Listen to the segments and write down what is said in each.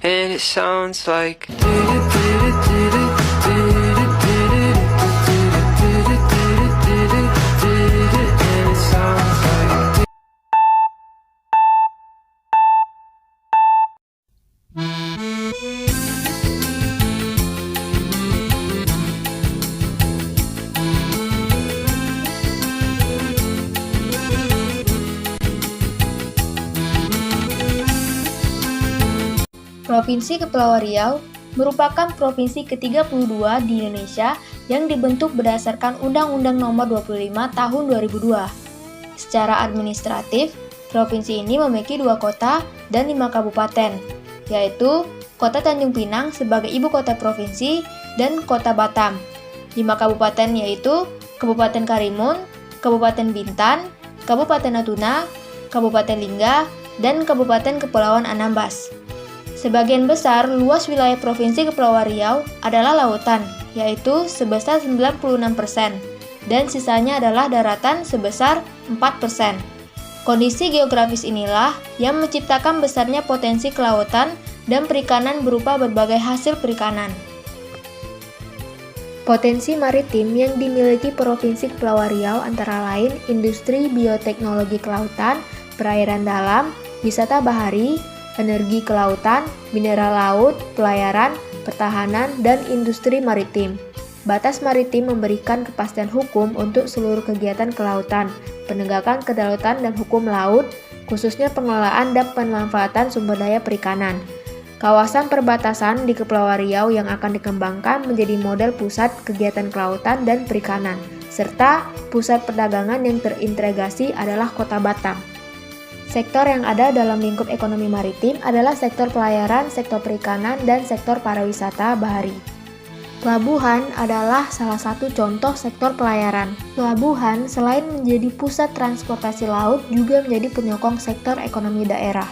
and it sounds like Provinsi Kepulauan Riau merupakan provinsi ke-32 di Indonesia yang dibentuk berdasarkan Undang-Undang Nomor 25 Tahun 2002. Secara administratif, provinsi ini memiliki 2 kota dan 5 kabupaten, yaitu Kota Tanjung Pinang sebagai ibu kota provinsi dan Kota Batam. 5 kabupaten yaitu Kabupaten Karimun, Kabupaten Bintan, Kabupaten Natuna, Kabupaten Lingga, dan Kabupaten Kepulauan Anambas. Sebagian besar luas wilayah Provinsi Kepulauan Riau adalah lautan, yaitu sebesar 96%, dan sisanya adalah daratan sebesar 4%. Kondisi geografis inilah yang menciptakan besarnya potensi kelautan dan perikanan berupa berbagai hasil perikanan. Potensi maritim yang dimiliki Provinsi Kepulauan Riau antara lain industri bioteknologi kelautan, perairan dalam, wisata bahari, energi kelautan, mineral laut, pelayaran, pertahanan, dan industri maritim. Batas maritim memberikan kepastian hukum untuk seluruh kegiatan kelautan, penegakan kedaulatan dan hukum laut, khususnya pengelolaan dan pemanfaatan sumber daya perikanan. Kawasan perbatasan di Kepulauan Riau yang akan dikembangkan menjadi model pusat kegiatan kelautan dan perikanan, serta pusat perdagangan yang terintegrasi adalah Kota Batam. Sektor yang ada dalam lingkup ekonomi maritim adalah sektor pelayaran, sektor perikanan, dan sektor pariwisata bahari. Pelabuhan adalah salah satu contoh sektor pelayaran. Pelabuhan selain menjadi pusat transportasi laut juga menjadi penyokong sektor ekonomi daerah.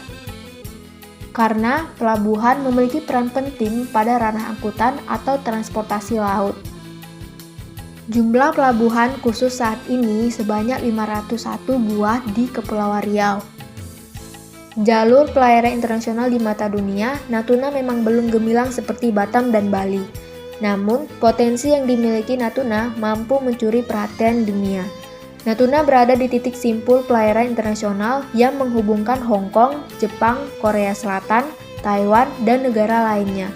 Karena pelabuhan memiliki peran penting pada ranah angkutan atau transportasi laut. Jumlah pelabuhan khusus saat ini sebanyak 501 buah di Kepulauan Riau. Jalur pelayaran internasional di mata dunia, Natuna memang belum gemilang seperti Batam dan Bali. Namun, potensi yang dimiliki Natuna mampu mencuri perhatian dunia. Natuna berada di titik simpul pelayaran internasional yang menghubungkan Hong Kong, Jepang, Korea Selatan, Taiwan, dan negara lainnya.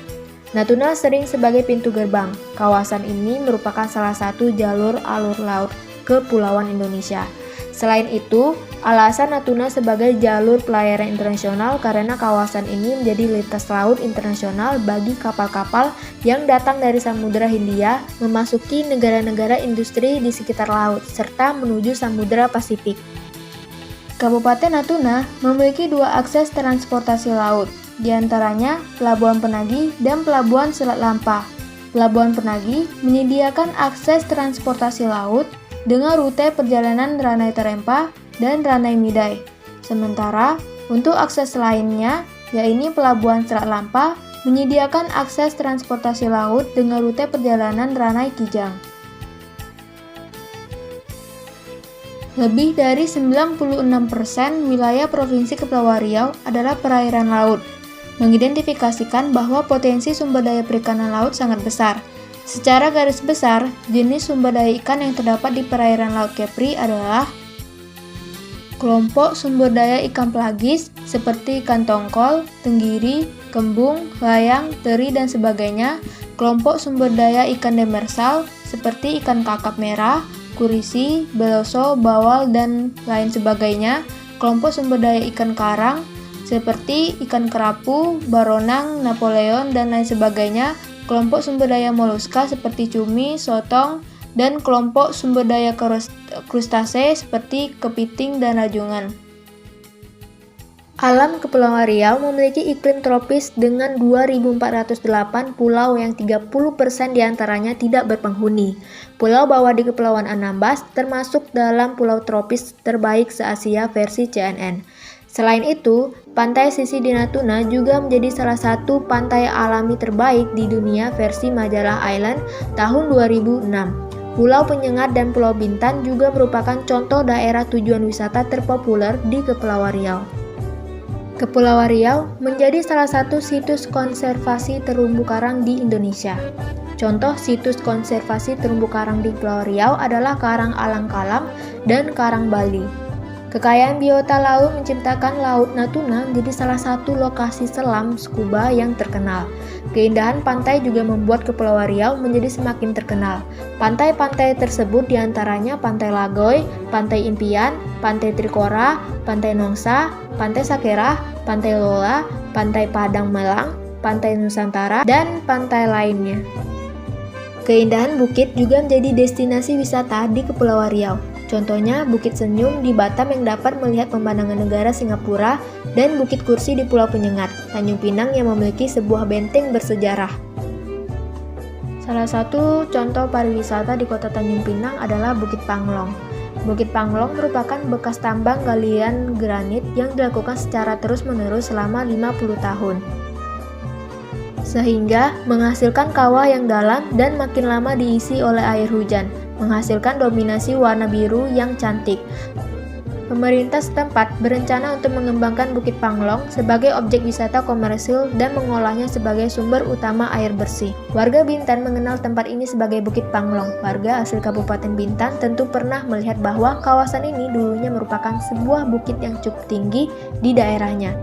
Natuna sering sebagai pintu gerbang. Kawasan ini merupakan salah satu jalur alur laut ke Kepulauan Indonesia. Selain itu, alasan Natuna sebagai jalur pelayaran internasional karena kawasan ini menjadi lintas laut internasional bagi kapal-kapal yang datang dari Samudra Hindia memasuki negara-negara industri di sekitar laut, serta menuju Samudra Pasifik. Kabupaten Natuna memiliki 2 akses transportasi laut, di antaranya Pelabuhan Penagi dan Pelabuhan Selat Lampa. Pelabuhan Penagi menyediakan akses transportasi laut dengan rute perjalanan Ranai Tarempa dan Ranai Midai. Sementara, untuk akses lainnya, yaitu Pelabuhan Selat Lampa, menyediakan akses transportasi laut dengan rute perjalanan Ranai Kijang. Lebih dari 96% wilayah Provinsi Kepulauan Riau adalah perairan laut, mengidentifikasikan bahwa potensi sumber daya perikanan laut sangat besar. Secara garis besar, jenis sumber daya ikan yang terdapat di perairan Laut Kepri adalah kelompok sumber daya ikan pelagis seperti ikan tongkol, tenggiri, kembung, layang, teri, dan sebagainya, kelompok sumber daya ikan demersal seperti ikan kakap merah, kurisi, beloso, bawal, dan lain sebagainya, kelompok sumber daya ikan karang seperti ikan kerapu, baronang, Napoleon, dan lain sebagainya, kelompok sumber daya moluska seperti cumi, sotong, dan kelompok sumber daya krustase seperti kepiting dan rajungan. Alam Kepulauan Riau memiliki iklim tropis dengan 2.408 pulau yang 30% diantaranya tidak berpenghuni. Pulau Bawah di Kepulauan Anambas termasuk dalam pulau tropis terbaik se-Asia versi CNN. Selain itu, pantai Sisi di Natuna juga menjadi salah satu pantai alami terbaik di dunia versi majalah Island tahun 2006. Pulau Penyengat dan Pulau Bintan juga merupakan contoh daerah tujuan wisata terpopuler di Kepulauan Riau. Kepulauan Riau menjadi salah satu situs konservasi terumbu karang di Indonesia. Contoh situs konservasi terumbu karang di Pulau Riau adalah Karang Alang-Kalam dan Karang Bali. Kekayaan biota laut menciptakan Laut Natuna menjadi salah satu lokasi selam scuba yang terkenal. Keindahan pantai juga membuat Kepulauan Riau menjadi semakin terkenal. Pantai-pantai tersebut diantaranya Pantai Lagoy, Pantai Impian, Pantai Trikora, Pantai Nongsa, Pantai Sakera, Pantai Lola, Pantai Padang Melang, Pantai Nusantara, dan pantai lainnya. Keindahan bukit juga menjadi destinasi wisata di Kepulauan Riau. Contohnya Bukit Senyum di Batam yang dapat melihat pemandangan negara Singapura dan Bukit Kursi di Pulau Penyengat, Tanjung Pinang yang memiliki sebuah benteng bersejarah. Salah satu contoh pariwisata di kota Tanjung Pinang adalah Bukit Panglong. Bukit Panglong merupakan bekas tambang galian granit yang dilakukan secara terus-menerus selama 50 tahun. Sehingga menghasilkan kawah yang dalam dan makin lama diisi oleh air hujan, menghasilkan dominasi warna biru yang cantik. Pemerintah setempat berencana untuk mengembangkan Bukit Panglong sebagai objek wisata komersil dan mengolahnya sebagai sumber utama air bersih. Warga Bintan mengenal tempat ini sebagai Bukit Panglong. Warga asli Kabupaten Bintan tentu pernah melihat bahwa kawasan ini dulunya merupakan sebuah bukit yang cukup tinggi di daerahnya.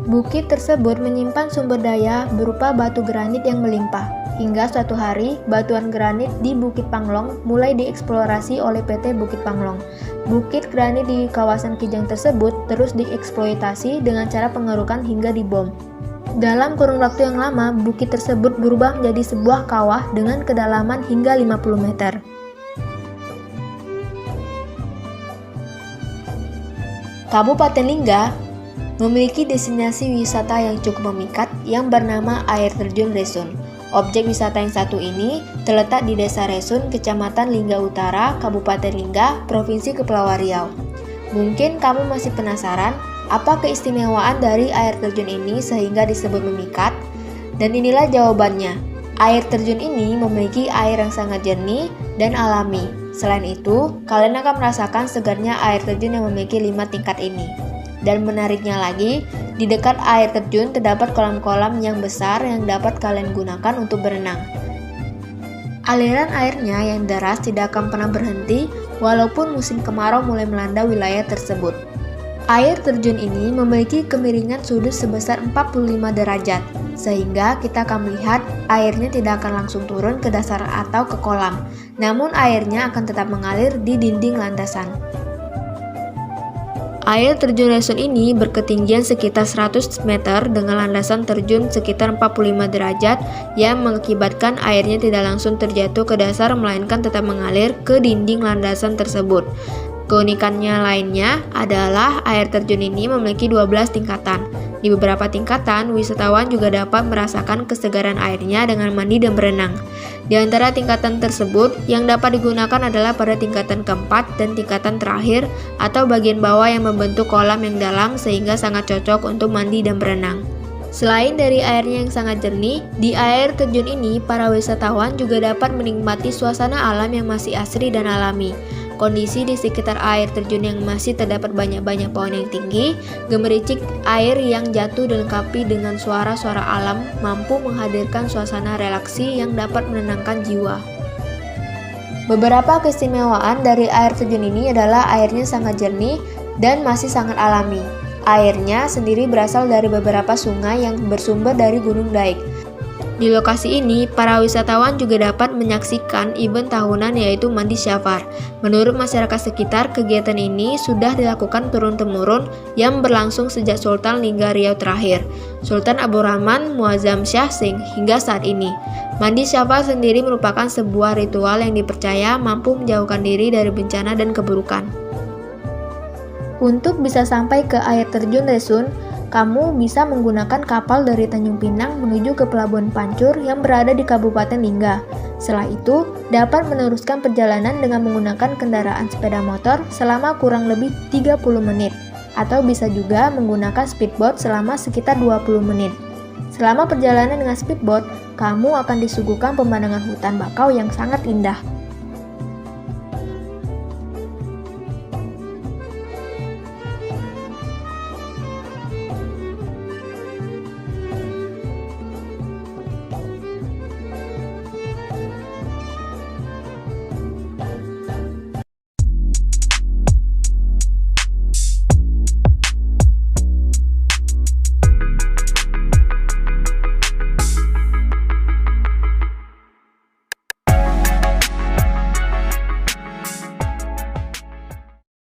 Bukit tersebut menyimpan sumber daya berupa batu granit yang melimpah. Hingga suatu hari, batuan granit di Bukit Panglong mulai dieksplorasi oleh PT Bukit Panglong. Bukit granit di kawasan Kijang tersebut terus dieksploitasi dengan cara pengerukan hingga dibom. Dalam kurun waktu yang lama, bukit tersebut berubah menjadi sebuah kawah dengan kedalaman hingga 50 meter. Kabupaten Lingga memiliki destinasi wisata yang cukup memikat yang bernama Air Terjun Resun. Objek wisata yang satu ini terletak di Desa Resun, Kecamatan Lingga Utara, Kabupaten Lingga, Provinsi Kepulauan Riau. Mungkin kamu masih penasaran apa keistimewaan dari air terjun ini sehingga disebut memikat? Dan inilah jawabannya. Air terjun ini memiliki air yang sangat jernih dan alami. Selain itu, kalian akan merasakan segarnya air terjun yang memiliki 5 tingkat ini. Dan menariknya lagi, di dekat air terjun terdapat kolam-kolam yang besar yang dapat kalian gunakan untuk berenang. Aliran airnya yang deras tidak akan pernah berhenti walaupun musim kemarau mulai melanda wilayah tersebut. Air terjun ini memiliki kemiringan sudut sebesar 45 derajat, sehingga kita akan melihat airnya tidak akan langsung turun ke dasar atau ke kolam, namun airnya akan tetap mengalir di dinding landasan. Air terjun Resun ini berketinggian sekitar 100 meter dengan landasan terjun sekitar 45 derajat yang mengakibatkan airnya tidak langsung terjatuh ke dasar melainkan tetap mengalir ke dinding landasan tersebut. Keunikannya lainnya adalah air terjun ini memiliki 12 tingkatan. Di beberapa tingkatan, wisatawan juga dapat merasakan kesegaran airnya dengan mandi dan berenang. Di antara tingkatan tersebut, yang dapat digunakan adalah pada tingkatan keempat dan tingkatan terakhir atau bagian bawah yang membentuk kolam yang dalam sehingga sangat cocok untuk mandi dan berenang. Selain dari airnya yang sangat jernih, di air terjun ini para wisatawan juga dapat menikmati suasana alam yang masih asri dan alami. Kondisi di sekitar air terjun yang masih terdapat banyak-banyak pohon yang tinggi, gemericik air yang jatuh dilengkapi dengan suara-suara alam mampu menghadirkan suasana relaksi yang dapat menenangkan jiwa. Beberapa keistimewaan dari air terjun ini adalah airnya sangat jernih dan masih sangat alami. Airnya sendiri berasal dari beberapa sungai yang bersumber dari Gunung Daik. Di lokasi ini, para wisatawan juga dapat menyaksikan event tahunan yaitu Mandi Syafar. Menurut masyarakat sekitar, kegiatan ini sudah dilakukan turun-temurun yang berlangsung sejak Sultan Lingga Riau terakhir, Sultan Abdurrahman Muazzam Shah Singh, hingga saat ini. Mandi Syafar sendiri merupakan sebuah ritual yang dipercaya mampu menjauhkan diri dari bencana dan keburukan. Untuk bisa sampai ke air terjun Resun, kamu bisa menggunakan kapal dari Tanjung Pinang menuju ke Pelabuhan Pancur yang berada di Kabupaten Lingga. Setelah itu, dapat meneruskan perjalanan dengan menggunakan kendaraan sepeda motor selama kurang lebih 30 menit, atau bisa juga menggunakan speedboat selama sekitar 20 menit. Selama perjalanan dengan speedboat, kamu akan disuguhkan pemandangan hutan bakau yang sangat indah.